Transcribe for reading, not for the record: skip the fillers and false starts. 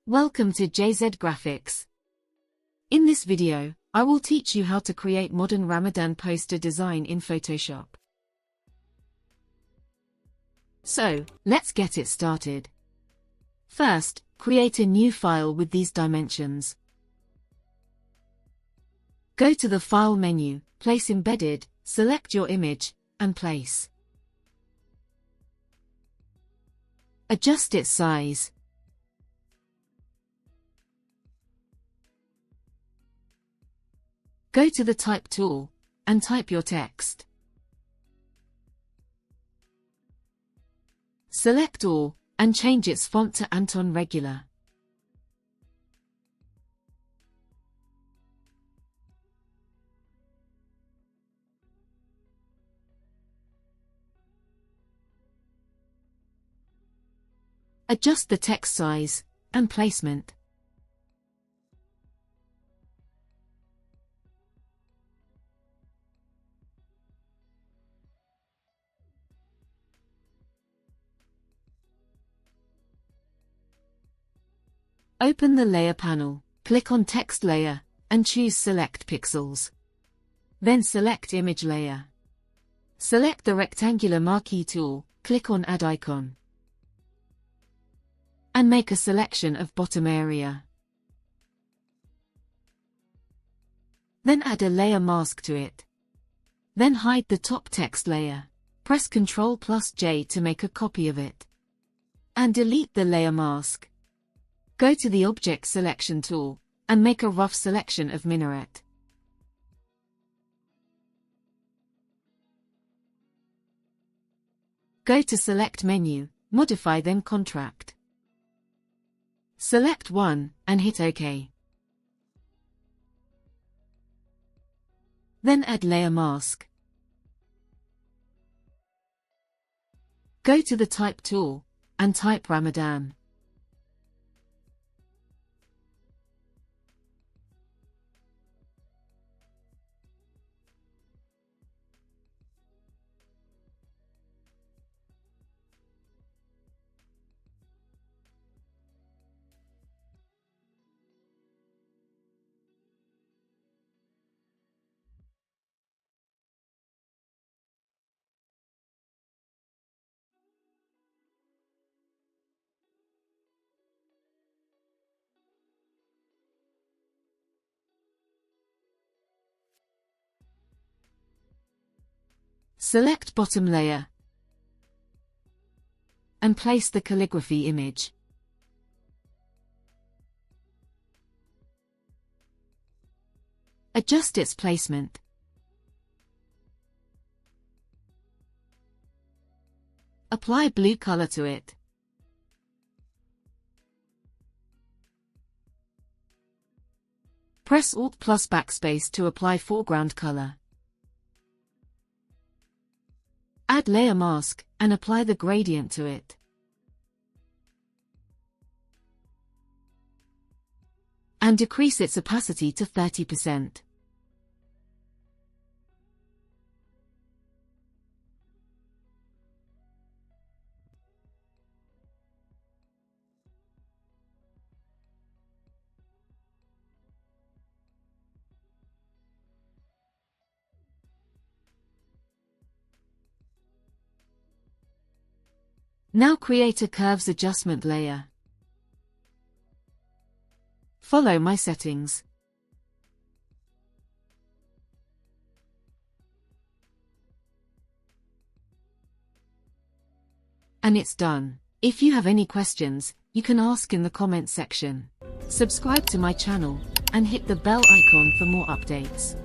Welcome to jzgraphics. In this video, I will teach you how to create modern Ramadan poster design in Photoshop. So, let's get it started. First, create a new file with these dimensions. Go to the File menu, Place Embedded, select your image, and place. Adjust its size. Go to the Type tool, and type your text. Select all, and change its font to Anton Regular. Adjust the text size, and placement. Open the Layer panel, click on Text Layer, and choose Select Pixels. Then select Image Layer. Select the rectangular marquee tool, click on Add Icon. And make a selection of bottom area. Then add a layer mask to it. Then hide the top text layer. Press Ctrl+J to make a copy of it. And delete the layer mask. Go to the Object Selection tool, and make a rough selection of minaret. Go to Select menu, Modify then Contract. Select one, and hit OK. Then add Layer Mask. Go to the Type tool, and type Ramadan. Select bottom layer and place the calligraphy image. Adjust its placement. Apply blue color to it. Press Alt plus backspace to apply foreground color. Add layer mask, and apply the gradient to it. And decrease its opacity to 30%. Now create a curves adjustment layer. Follow my settings. And it's done. If you have any questions, you can ask in the comment section. Subscribe to my channel, and hit the bell icon for more updates.